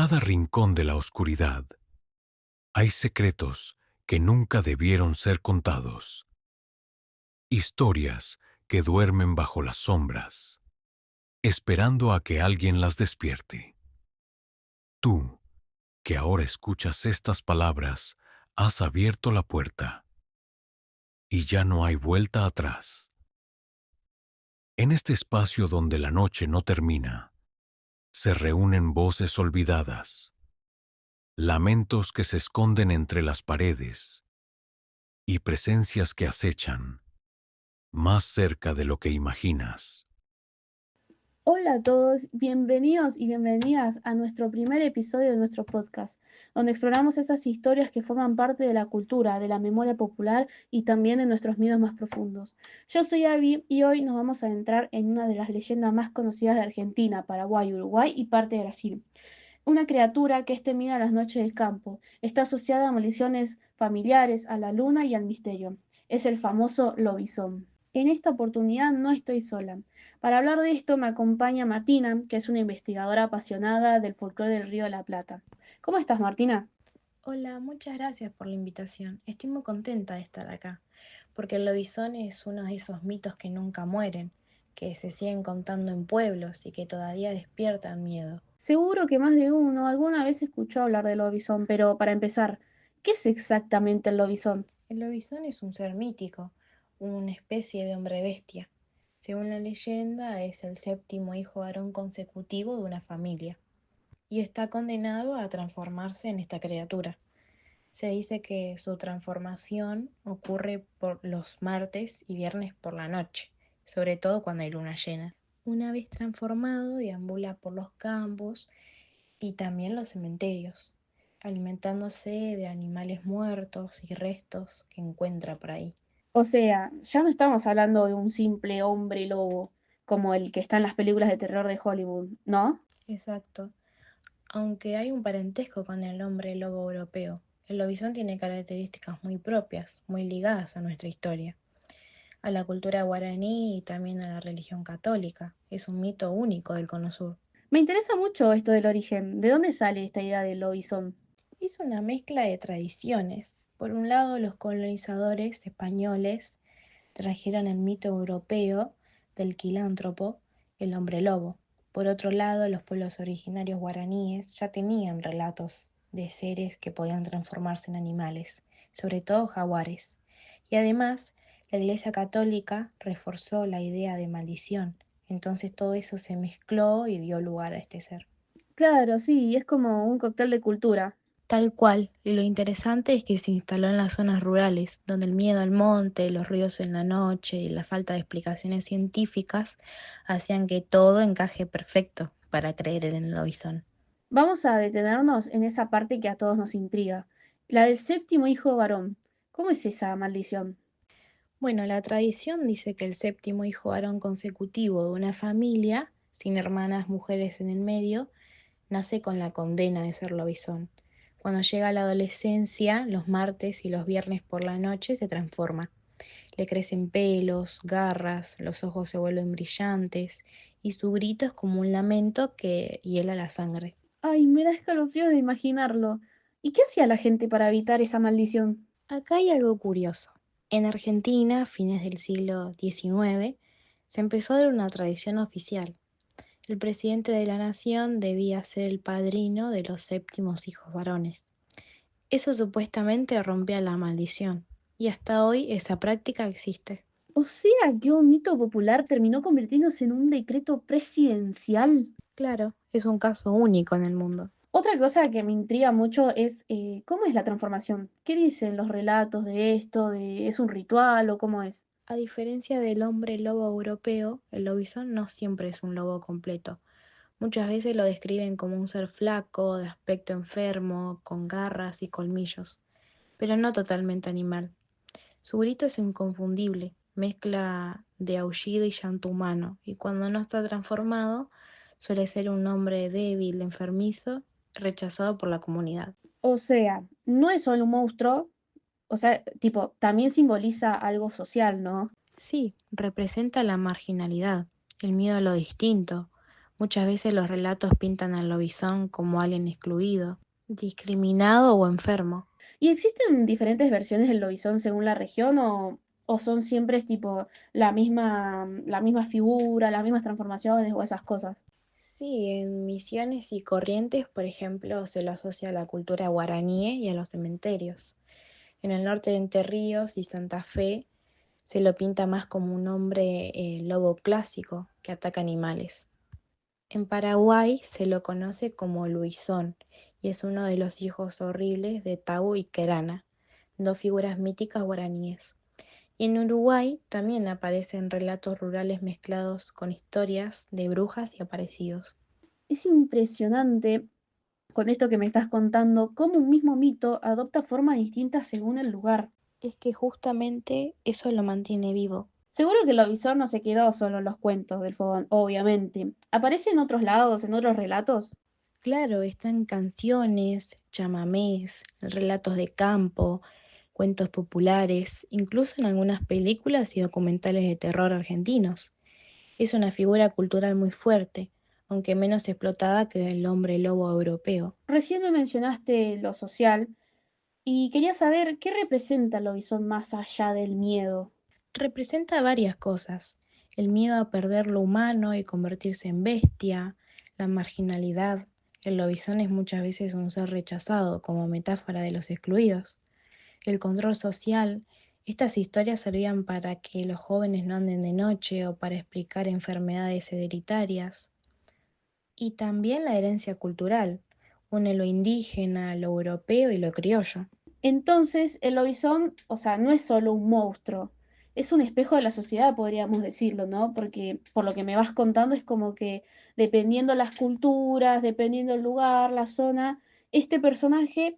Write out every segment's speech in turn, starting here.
cada rincón de la oscuridad hay secretos que nunca debieron ser contados, historias que duermen bajo las sombras, esperando a que alguien las despierte. Tú, que ahora escuchas estas palabras, has abierto la puerta y ya no hay vuelta atrás. En este espacio donde la noche no termina, se reúnen voces olvidadas, lamentos que se esconden entre las paredes y presencias que acechan más cerca de lo que imaginas. Hola a todos, bienvenidos y bienvenidas a nuestro primer episodio de nuestro podcast, donde exploramos esas historias que forman parte de la cultura, de la memoria popular y también de nuestros miedos más profundos. Yo soy Abby y hoy nos vamos a adentrar en una de las leyendas más conocidas de Argentina, Paraguay, Uruguay y parte de Brasil. Una criatura que es temida en las noches del campo, está asociada a maldiciones familiares, a la luna y al misterio. Es el famoso lobizón. En esta oportunidad no estoy sola. Para hablar de esto me acompaña Martina, que es una investigadora apasionada del folclore del Río de la Plata. ¿Cómo estás, Martina? Hola, muchas gracias por la invitación. Estoy muy contenta de estar acá, porque el lobizón es uno de esos mitos que nunca mueren, que se siguen contando en pueblos y que todavía despiertan miedo. Seguro que más de uno alguna vez escuchó hablar del lobizón, pero para empezar, ¿qué es exactamente el lobizón? El lobizón es un ser mítico, una especie de hombre bestia. Según la leyenda, es el séptimo hijo varón consecutivo de una familia y está condenado a transformarse en esta criatura. Se dice que su transformación ocurre por los martes y viernes por la noche, sobre todo cuando hay luna llena. Una vez transformado, deambula por los campos y también los cementerios, alimentándose de animales muertos y restos que encuentra por ahí. O sea, ya no estamos hablando de un simple hombre lobo como el que está en las películas de terror de Hollywood, ¿no? Exacto. Aunque hay un parentesco con el hombre lobo europeo, el lobizón tiene características muy propias, muy ligadas a nuestra historia, a la cultura guaraní y también a la religión católica. Es un mito único del Cono Sur. Me interesa mucho esto del origen. ¿De dónde sale esta idea del lobizón? Es una mezcla de tradiciones. Por un lado, los colonizadores españoles trajeron el mito europeo del quilántropo, el hombre lobo. Por otro lado, los pueblos originarios guaraníes ya tenían relatos de seres que podían transformarse en animales, sobre todo jaguares. Y además, la Iglesia Católica reforzó la idea de maldición. Entonces todo eso se mezcló y dio lugar a este ser. Claro, sí, es como un cóctel de cultura. Tal cual, y lo interesante es que se instaló en las zonas rurales, donde el miedo al monte, los ruidos en la noche y la falta de explicaciones científicas hacían que todo encaje perfecto para creer en el lobizón. Vamos a detenernos en esa parte que a todos nos intriga. La del séptimo hijo varón. ¿Cómo es esa maldición? Bueno, la tradición dice que el séptimo hijo varón consecutivo de una familia, sin hermanas mujeres en el medio, nace con la condena de ser lobizón. Cuando llega a la adolescencia, los martes y los viernes por la noche se transforma. Le crecen pelos, garras, los ojos se vuelven brillantes y su grito es como un lamento que hiela la sangre. Ay, me da escalofrío de imaginarlo. ¿Y qué hacía la gente para evitar esa maldición? Acá hay algo curioso. En Argentina, a fines del siglo XIX, se empezó a dar una tradición oficial. El presidente de la nación debía ser el padrino de los séptimos hijos varones. Eso supuestamente rompía la maldición, y hasta hoy esa práctica existe. O sea, que un mito popular terminó convirtiéndose en un decreto presidencial. Claro, es un caso único en el mundo. Otra cosa que me intriga mucho es cómo es la transformación. ¿Qué dicen los relatos de esto? ¿Es un ritual o cómo es? A diferencia del hombre lobo europeo, el lobizón no siempre es un lobo completo. Muchas veces lo describen como un ser flaco, de aspecto enfermo, con garras y colmillos, pero no totalmente animal. Su grito es inconfundible, mezcla de aullido y llanto humano, y cuando no está transformado, suele ser un hombre débil, enfermizo, rechazado por la comunidad. O sea, no es solo un monstruo, o sea, tipo, también simboliza algo social, ¿no? Sí, representa la marginalidad, el miedo a lo distinto. Muchas veces los relatos pintan al lobizón como alguien excluido, discriminado o enfermo. ¿Y existen diferentes versiones del lobizón según la región o son siempre tipo la misma figura, las mismas transformaciones o esas cosas? Sí, en Misiones y Corrientes, por ejemplo, se lo asocia a la cultura guaraní y a los cementerios. En el norte de Entre Ríos y Santa Fe se lo pinta más como un hombre lobo clásico que ataca animales. En Paraguay se lo conoce como Luisón y es uno de los hijos horribles de Tau y Querana, dos figuras míticas guaraníes. Y en Uruguay también aparecen relatos rurales mezclados con historias de brujas y aparecidos. Es impresionante con esto que me estás contando cómo un mismo mito adopta formas distintas según el lugar. Es que justamente eso lo mantiene vivo. Seguro que el lobizón no se quedó solo en los cuentos del fogón, obviamente. ¿Aparece en otros lados, en otros relatos? Claro, están canciones, chamamés, relatos de campo, cuentos populares, incluso en algunas películas y documentales de terror argentinos. Es una figura cultural muy fuerte, aunque menos explotada que el hombre lobo europeo. Recién me mencionaste lo social y quería saber qué representa el lobizón más allá del miedo. Representa varias cosas: el miedo a perder lo humano y convertirse en bestia, la marginalidad. El lobizón es muchas veces un ser rechazado como metáfora de los excluidos. El control social. Estas historias servían para que los jóvenes no anden de noche o para explicar enfermedades hereditarias. Y también la herencia cultural. Une lo indígena, lo europeo y lo criollo. Entonces, el lobizón, o sea, no es solo un monstruo, es un espejo de la sociedad, podríamos decirlo, ¿no? Porque por lo que me vas contando es como que dependiendo las culturas, dependiendo el lugar, la zona, este personaje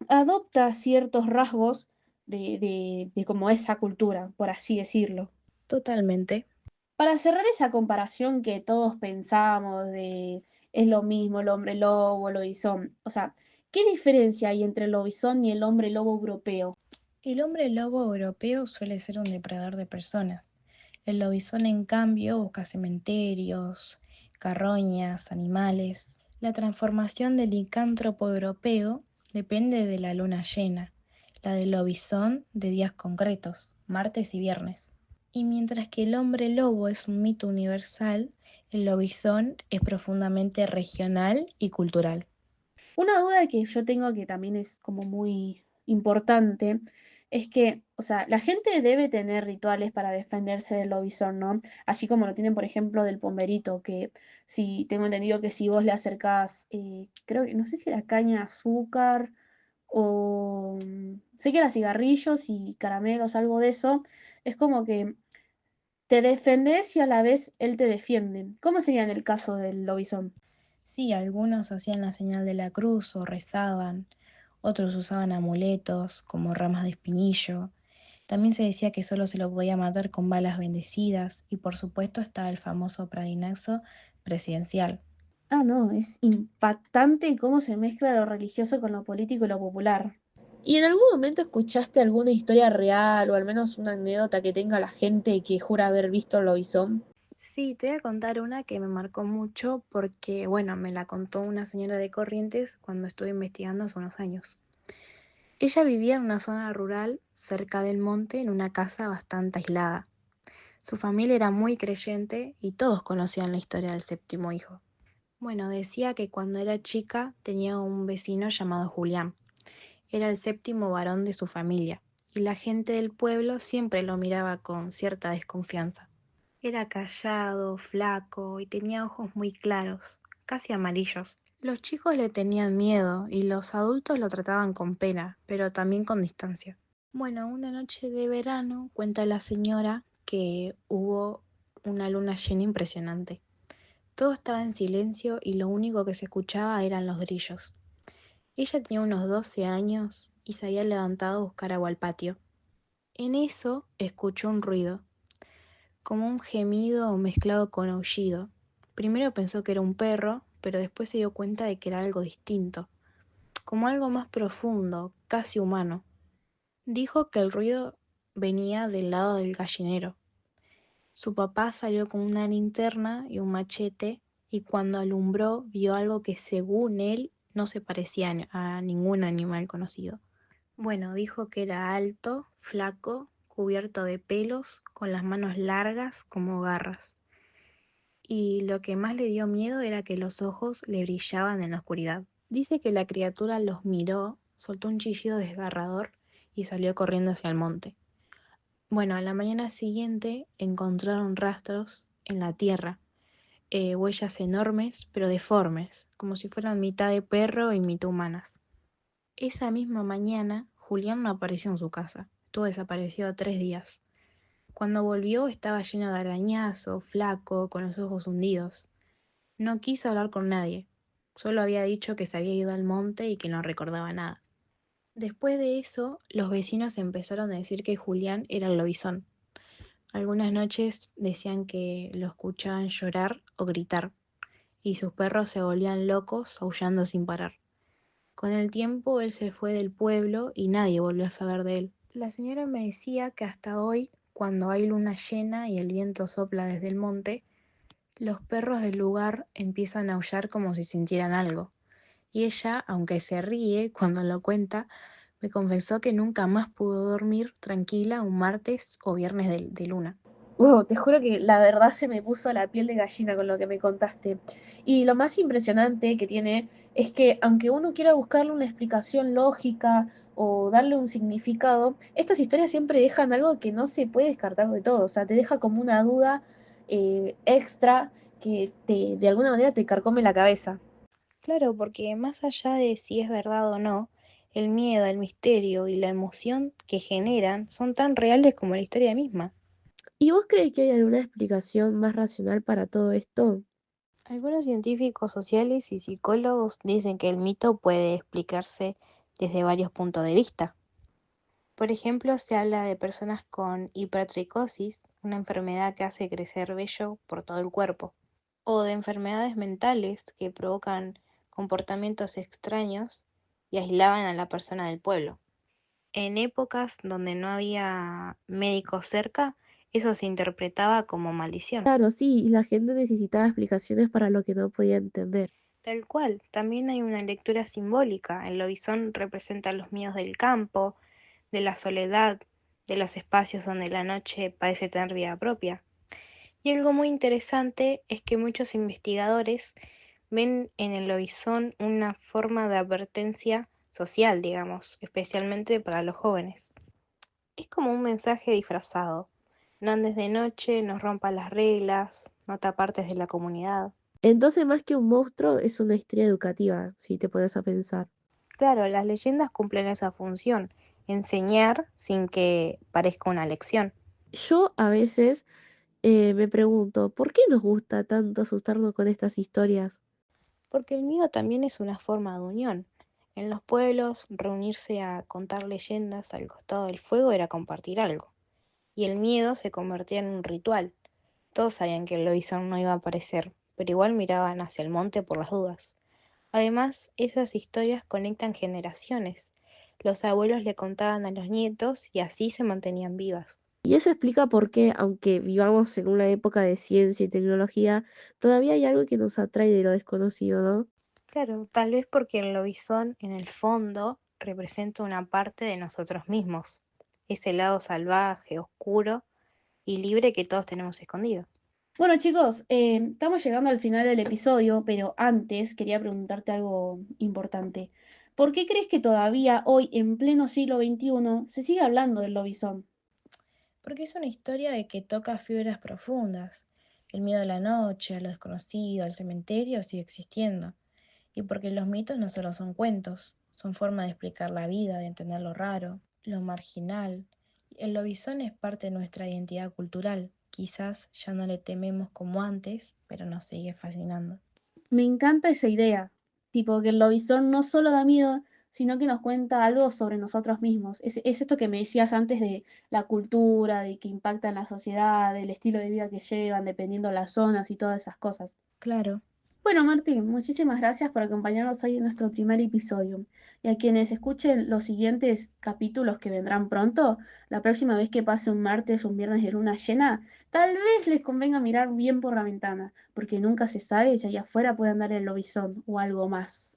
adopta ciertos rasgos de como esa cultura, por así decirlo. Totalmente. Para cerrar esa comparación que todos pensamos de es lo mismo el hombre lobo, el lobizón, o sea, ¿qué diferencia hay entre el lobizón y el hombre lobo europeo? El hombre lobo europeo suele ser un depredador de personas. El lobizón, en cambio, busca cementerios, carroñas, animales. La transformación del licántropo europeo depende de la luna llena, la del lobizón de días concretos, martes y viernes. Y mientras que el hombre lobo es un mito universal, el lobizón es profundamente regional y cultural. Una duda que yo tengo que también es como muy importante es que, o sea, la gente debe tener rituales para defenderse del lobizón, ¿no? Así como lo tienen, por ejemplo, del pomberito, que si tengo entendido que si vos le acercás, creo que, no sé si era caña de azúcar o sé que era cigarrillos y caramelos, algo de eso, es como que te defendes y a la vez él te defiende. ¿Cómo sería en el caso del lobizón? Sí, algunos hacían la señal de la cruz o rezaban, otros usaban amuletos como ramas de espinillo. También se decía que solo se lo podía matar con balas bendecidas y por supuesto estaba el famoso pradinaxo presidencial. Ah, no, es impactante cómo se mezcla lo religioso con lo político y lo popular. ¿Y en algún momento escuchaste alguna historia real o al menos una anécdota que tenga la gente que jura haber visto el lobizón? Sí, te voy a contar una que me marcó mucho porque, bueno, me la contó una señora de Corrientes cuando estuve investigando hace unos años. Ella vivía en una zona rural cerca del monte en una casa bastante aislada. Su familia era muy creyente y todos conocían la historia del séptimo hijo. Bueno, decía que cuando era chica tenía un vecino llamado Julián. Era el séptimo varón de su familia y la gente del pueblo siempre lo miraba con cierta desconfianza. Era callado, flaco y tenía ojos muy claros, casi amarillos. Los chicos le tenían miedo y los adultos lo trataban con pena, pero también con distancia. Bueno, una noche de verano cuenta la señora que hubo una luna llena impresionante. Todo estaba en silencio y lo único que se escuchaba eran los grillos. Ella tenía unos 12 años y se había levantado a buscar agua al patio. En eso escuchó un ruido, como un gemido mezclado con aullido. Primero pensó que era un perro, pero después se dio cuenta de que era algo distinto, como algo más profundo, casi humano. Dijo que el ruido venía del lado del gallinero. Su papá salió con una linterna y un machete y cuando alumbró vio algo que según él no se parecía a ningún animal conocido. Bueno, dijo que era alto, flaco, cubierto de pelos, con las manos largas como garras. Y lo que más le dio miedo era que los ojos le brillaban en la oscuridad. Dice que la criatura los miró, soltó un chillido desgarrador y salió corriendo hacia el monte. Bueno, a la mañana siguiente encontraron rastros en la tierra, huellas enormes pero deformes, como si fueran mitad de perro y mitad humanas. Esa misma mañana, Julián no apareció en su casa. Estuvo desaparecido 3 días. Cuando volvió estaba lleno de arañazos, flaco, con los ojos hundidos. No quiso hablar con nadie. Solo había dicho que se había ido al monte y que no recordaba nada. Después de eso, los vecinos empezaron a decir que Julián era el lobizón. Algunas noches decían que lo escuchaban llorar o gritar, y sus perros se volvían locos aullando sin parar. Con el tiempo él se fue del pueblo y nadie volvió a saber de él. La señora me decía que hasta hoy, cuando hay luna llena y el viento sopla desde el monte, los perros del lugar empiezan a aullar como si sintieran algo. Y ella, aunque se ríe cuando lo cuenta, me confesó que nunca más pudo dormir tranquila un martes o viernes de luna. Wow, te juro que la verdad se me puso la piel de gallina con lo que me contaste. Y lo más impresionante que tiene es que aunque uno quiera buscarle una explicación lógica o darle un significado, estas historias siempre dejan algo que no se puede descartar de todo. O sea, te deja como una duda extra que de alguna manera te carcome la cabeza. Claro, porque más allá de si es verdad o no, el miedo, el misterio y la emoción que generan son tan reales como la historia misma. ¿Y vos crees que hay alguna explicación más racional para todo esto? Algunos científicos sociales y psicólogos dicen que el mito puede explicarse desde varios puntos de vista. Por ejemplo, se habla de personas con hipertricosis, una enfermedad que hace crecer vello por todo el cuerpo, o de enfermedades mentales que provocan comportamientos extraños y aislaban a la persona del pueblo. En épocas donde no había médicos cerca, eso se interpretaba como maldición. Claro, sí, y la gente necesitaba explicaciones para lo que no podía entender. Tal cual, también hay una lectura simbólica. El lobizón representa los miedos del campo, de la soledad, de los espacios donde la noche parece tener vida propia. Y algo muy interesante es que muchos investigadores ven en el lobizón una forma de advertencia social, digamos, especialmente para los jóvenes. Es como un mensaje disfrazado. No andes de noche, no rompas las reglas, no te apartes de la comunidad. Entonces, más que un monstruo, es una historia educativa, si te pones a pensar. Claro, las leyendas cumplen esa función, enseñar sin que parezca una lección. Yo a veces me pregunto, ¿por qué nos gusta tanto asustarnos con estas historias? Porque el miedo también es una forma de unión. En los pueblos, reunirse a contar leyendas al costado del fuego era compartir algo. Y el miedo se convertía en un ritual. Todos sabían que el lobizón no iba a aparecer, pero igual miraban hacia el monte por las dudas. Además, esas historias conectan generaciones. Los abuelos le contaban a los nietos y así se mantenían vivas. Y eso explica por qué, aunque vivamos en una época de ciencia y tecnología, todavía hay algo que nos atrae de lo desconocido, ¿no? Claro, tal vez porque el lobizón en el fondo representa una parte de nosotros mismos, ese lado salvaje, oscuro y libre que todos tenemos escondido. Bueno, chicos, estamos llegando al final del episodio, pero antes quería preguntarte algo importante. ¿Por qué crees que todavía hoy, en pleno siglo XXI, se sigue hablando del lobizón? Porque es una historia de que toca fibras profundas. El miedo a la noche, a lo desconocido, al cementerio sigue existiendo. Y porque los mitos no solo son cuentos, son formas de explicar la vida, de entender lo raro, lo marginal. El lobizón es parte de nuestra identidad cultural. Quizás ya no le tememos como antes, pero nos sigue fascinando. Me encanta esa idea, tipo que el lobizón no solo da miedo, sino que nos cuenta algo sobre nosotros mismos. Es esto que me decías antes de la cultura, de que impacta en la sociedad, del estilo de vida que llevan, dependiendo las zonas y todas esas cosas. Claro, Bueno, Martín, muchísimas gracias por acompañarnos hoy en nuestro primer episodio. Y a quienes escuchen los siguientes capítulos que vendrán pronto, la próxima vez que pase un martes o un viernes de luna llena, tal vez les convenga mirar bien por la ventana, porque nunca se sabe si allá afuera puede andar el lobizón o algo más.